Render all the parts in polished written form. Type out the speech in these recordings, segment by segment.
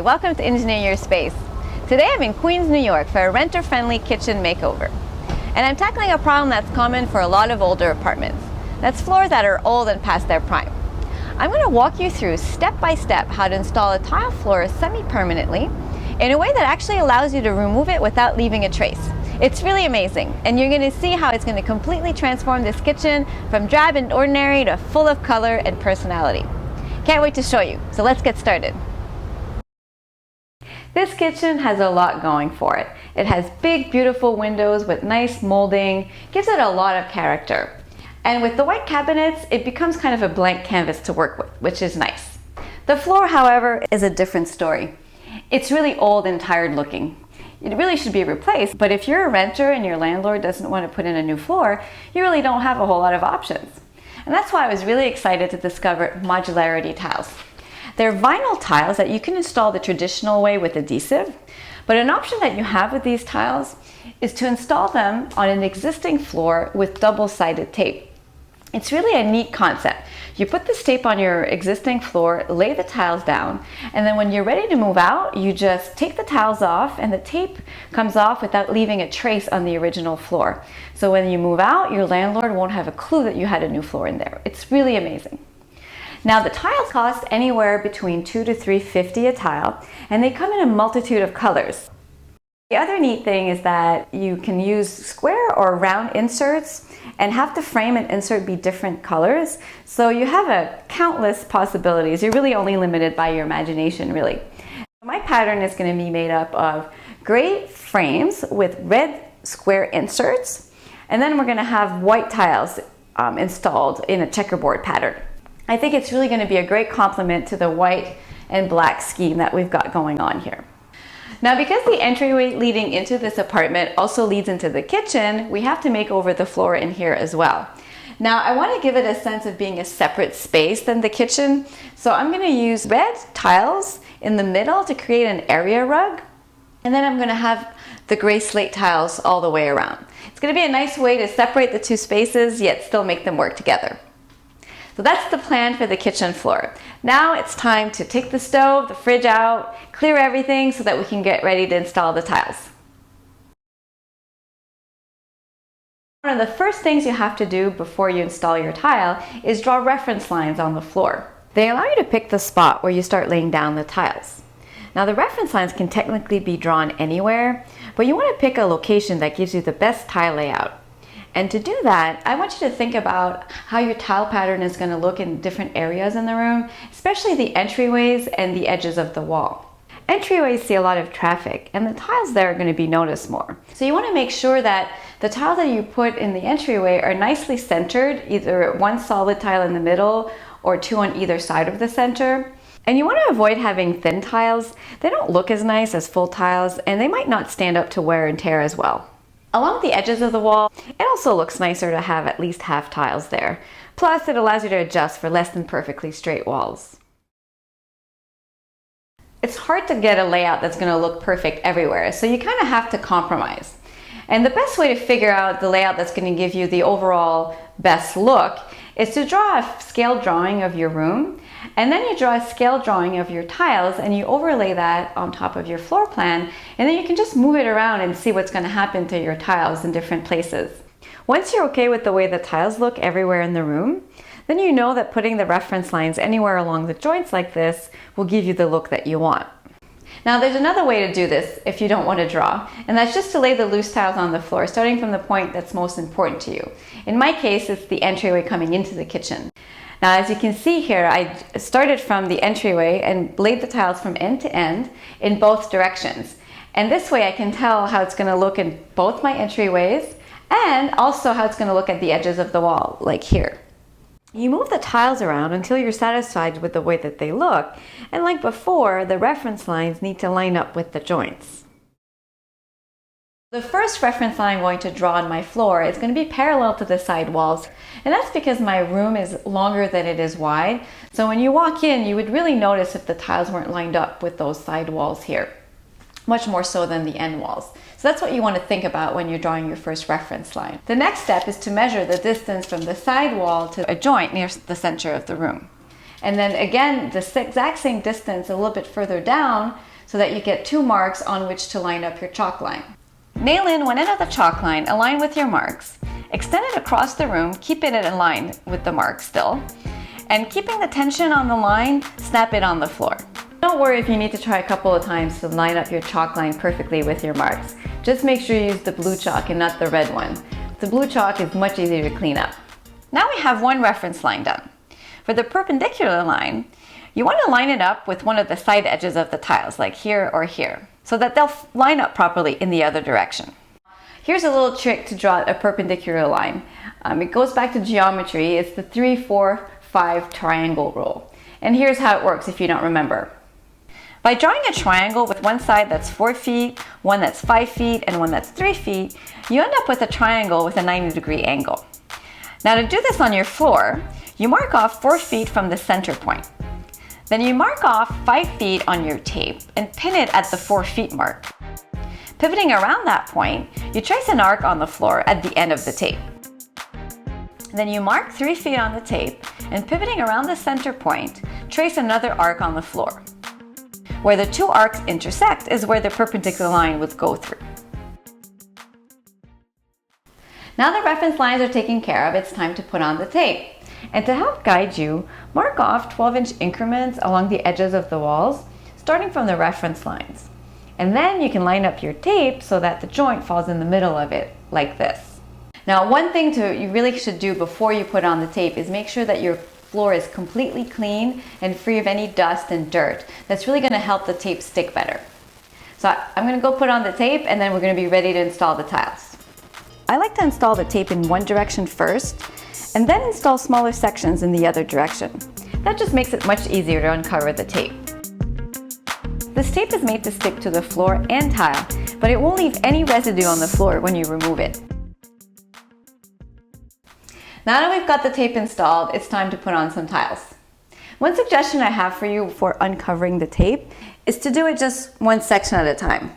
welcome to Engineer Your Space. Today I'm in Queens, New York for a renter-friendly kitchen makeover. And I'm tackling a problem that's common for a lot of older apartments. That's floors that are old and past their prime. I'm going to walk you through step by step how to install a tile floor semi-permanently in a way that actually allows you to remove it without leaving a trace. It's really amazing, and you're going to see how it's going to completely transform this kitchen from drab and ordinary to full of color and personality. Can't wait to show you, so let's get started. This kitchen has a lot going for it. It has big, beautiful windows with nice molding, gives it a lot of character. And with the white cabinets, it becomes kind of a blank canvas to work with, which is nice. The floor, however, is a different story. It's really old and tired looking. It really should be replaced, but if you're a renter and your landlord doesn't want to put in a new floor, you really don't have a whole lot of options. And that's why I was really excited to discover modularity tiles. They're vinyl tiles that you can install the traditional way with adhesive, but an option that you have with these tiles is to install them on an existing floor with double-sided tape. It's really a neat concept. You put this tape on your existing floor, lay the tiles down, and then when you're ready to move out, you just take the tiles off and the tape comes off without leaving a trace on the original floor. So when you move out, your landlord won't have a clue that you had a new floor in there. It's really amazing. Now the tiles cost anywhere between $2 to $3.50 a tile, and they come in a multitude of colors. The other neat thing is that you can use square or round inserts and have the frame and insert be different colors. So you have countless possibilities. You're really only limited by your imagination, really. My pattern is going to be made up of gray frames with red square inserts, and then we're going to have white tiles installed in a checkerboard pattern. I think it's really going to be a great complement to the white and black scheme that we've got going on here. Now, because the entryway leading into this apartment also leads into the kitchen, we have to make over the floor in here as well. Now, I want to give it a sense of being a separate space than the kitchen, so I'm going to use red tiles in the middle to create an area rug, and then I'm going to have the gray slate tiles all the way around. It's going to be a nice way to separate the two spaces, yet still make them work together. So that's the plan for the kitchen floor. Now it's time to take the stove, the fridge out, clear everything so that we can get ready to install the tiles. One of the first things you have to do before you install your tile is draw reference lines on the floor. They allow you to pick the spot where you start laying down the tiles. Now the reference lines can technically be drawn anywhere, but you want to pick a location that gives you the best tile layout. And to do that, I want you to think about how your tile pattern is going to look in different areas in the room, especially the entryways and the edges of the wall. Entryways see a lot of traffic, and the tiles there are going to be noticed more. So you want to make sure that the tiles that you put in the entryway are nicely centered, either one solid tile in the middle or two on either side of the center. And you want to avoid having thin tiles. They don't look as nice as full tiles, and they might not stand up to wear and tear as well. Along the edges of the wall, it also looks nicer to have at least half tiles there. Plus, it allows you to adjust for less than perfectly straight walls. It's hard to get a layout that's going to look perfect everywhere, so you kind of have to compromise. And the best way to figure out the layout that's going to give you the overall best look is to draw a scale drawing of your room, and then you draw a scale drawing of your tiles and you overlay that on top of your floor plan, and then you can just move it around and see what's going to happen to your tiles in different places. Once you're okay with the way the tiles look everywhere in the room, then you know that putting the reference lines anywhere along the joints like this will give you the look that you want. Now there's another way to do this if you don't want to draw, and that's just to lay the loose tiles on the floor, starting from the point that's most important to you. In my case, it's the entryway coming into the kitchen. Now as you can see here, I started from the entryway and laid the tiles from end to end in both directions. And this way I can tell how it's going to look in both my entryways and also how it's going to look at the edges of the wall, like here. You move the tiles around until you're satisfied with the way that they look, and like before, the reference lines need to line up with the joints. The first reference line I'm going to draw on my floor is going to be parallel to the side walls, and that's because my room is longer than it is wide, so when you walk in, you would really notice if the tiles weren't lined up with those side walls here, much more so than the end walls. So that's what you want to think about when you're drawing your first reference line. The next step is to measure the distance from the side wall to a joint near the center of the room. And then again, the exact same distance a little bit further down so that you get 2 marks on which to line up your chalk line. Nail in one end of the chalk line, align with your marks. Extend it across the room, keeping it in line with the mark still. And keeping the tension on the line, snap it on the floor. Don't worry if you need to try a couple of times to line up your chalk line perfectly with your marks. Just make sure you use the blue chalk and not the red one. The blue chalk is much easier to clean up. Now we have one reference line done. For the perpendicular line, you want to line it up with one of the side edges of the tiles, like here or here, so that they'll line up properly in the other direction. Here's a little trick to draw a perpendicular line. It goes back to geometry. It's the 3, 4, 5 triangle rule. And here's how it works if you don't remember. By drawing a triangle with one side that's 4 feet, one that's 5 feet, and one that's 3 feet, you end up with a triangle with a 90-degree angle. Now to do this on your floor, you mark off 4 feet from the center point. Then you mark off 5 feet on your tape and pin it at the 4 feet mark. Pivoting around that point, you trace an arc on the floor at the end of the tape. Then you mark 3 feet on the tape and pivoting around the center point, trace another arc on the floor. Where the 2 arcs intersect is where the perpendicular line would go through. Now the reference lines are taken care of, it's time to put on the tape. And to help guide you, mark off 12-inch increments along the edges of the walls, starting from the reference lines. And then you can line up your tape so that the joint falls in the middle of it, like this. Now, one thing you really should do before you put on the tape is make sure that your floor is completely clean and free of any dust and dirt. That's really going to help the tape stick better. So I'm going to go put on the tape and then we're going to be ready to install the tiles. I like to install the tape in one direction first and then install smaller sections in the other direction. That just makes it much easier to uncover the tape. This tape is made to stick to the floor and tile, but it won't leave any residue on the floor when you remove it. Now that we've got the tape installed, it's time to put on some tiles. One suggestion I have for you for uncovering the tape is to do it just one section at a time.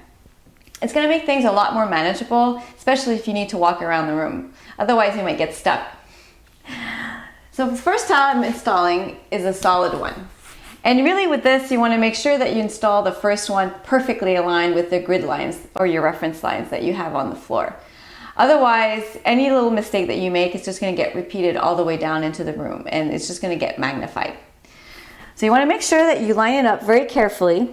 It's going to make things a lot more manageable, especially if you need to walk around the room. Otherwise, you might get stuck. So the first tile I'm installing is a solid one. And really with this, you want to make sure that you install the first one perfectly aligned with the grid lines or your reference lines that you have on the floor. Otherwise, any little mistake that you make is just going to get repeated all the way down into the room and it's just going to get magnified. So you want to make sure that you line it up very carefully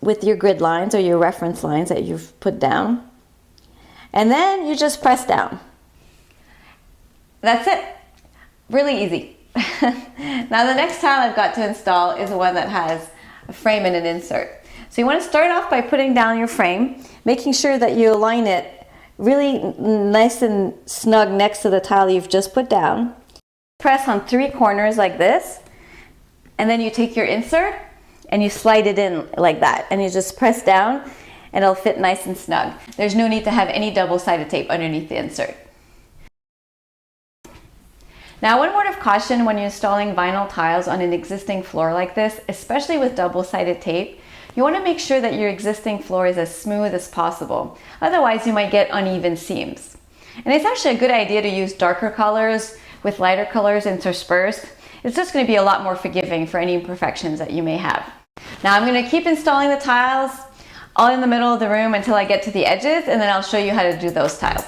with your grid lines or your reference lines that you've put down. And then you just press down. That's it. Really easy. Now the next tile I've got to install is one that has a frame and an insert. So you want to start off by putting down your frame, making sure that you align it really nice and snug next to the tile you've just put down. Press on 3 corners like this, and then you take your insert and you slide it in like that, and you just press down and it'll fit nice and snug. There's no need to have any double-sided tape underneath the insert. Now, one word of caution when you're installing vinyl tiles on an existing floor like this, especially with double-sided tape, you want to make sure that your existing floor is as smooth as possible. Otherwise, you might get uneven seams. And it's actually a good idea to use darker colors with lighter colors interspersed. It's just going to be a lot more forgiving for any imperfections that you may have. Now, I'm going to keep installing the tiles all in the middle of the room until I get to the edges, and then I'll show you how to do those tiles.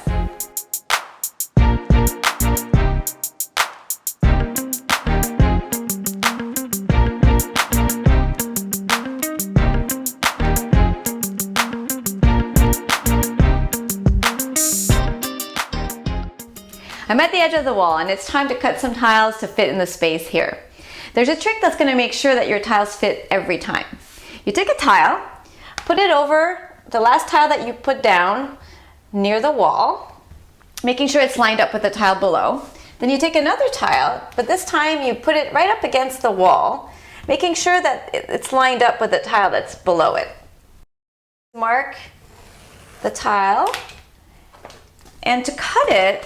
I'm at the edge of the wall and it's time to cut some tiles to fit in the space here. There's a trick that's going to make sure that your tiles fit every time. You take a tile, put it over the last tile that you put down near the wall, making sure it's lined up with the tile below. Then you take another tile, but this time you put it right up against the wall, making sure that it's lined up with the tile that's below it. Mark the tile, and to cut it,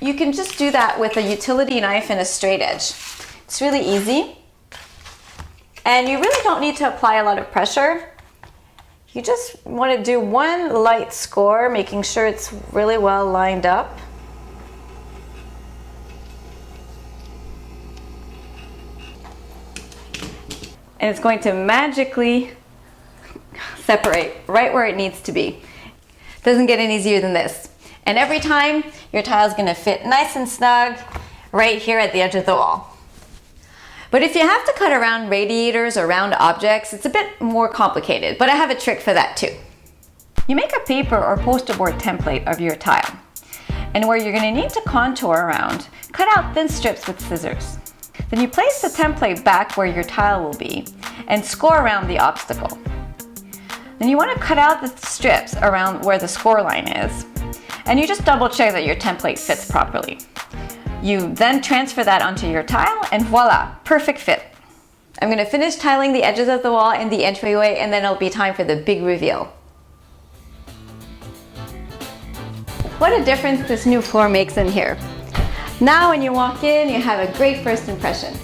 you can just do that with a utility knife and a straight edge. It's really easy. And you really don't need to apply a lot of pressure. You just want to do one light score, making sure it's really well lined up. and it's going to magically separate right where it needs to be. Doesn't get any easier than this. And every time, your tile is going to fit nice and snug right here at the edge of the wall. But if you have to cut around radiators or round objects, it's a bit more complicated, but I have a trick for that too. You make a paper or poster board template of your tile, and where you're going to need to contour around, cut out thin strips with scissors. Then you place the template back where your tile will be and score around the obstacle. Then you want to cut out the strips around where the score line is, and you just double check that your template fits properly. You then transfer that onto your tile and voila, perfect fit. I'm going to finish tiling the edges of the wall and the entryway, and then it'll be time for the big reveal. What a difference this new floor makes in here. Now when you walk in, you have a great first impression,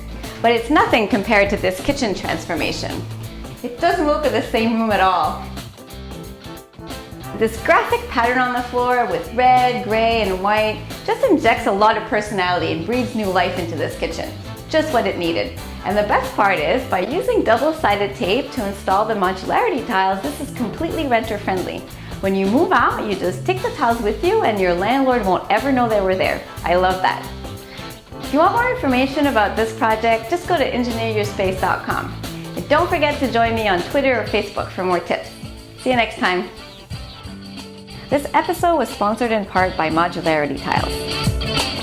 but it's nothing compared to this kitchen transformation. It doesn't look at the same room at all. This graphic pattern on the floor with red, gray, and white just injects a lot of personality and breathes new life into this kitchen. Just what it needed. And the best part is, by using double-sided tape to install the modularity tiles, this is completely renter-friendly. When you move out, you just take the tiles with you and your landlord won't ever know they were there. I love that. If you want more information about this project, just go to engineeryourspace.com. And don't forget to join me on Twitter or Facebook for more tips. See you next time. This episode was sponsored in part by Modularity Tiles.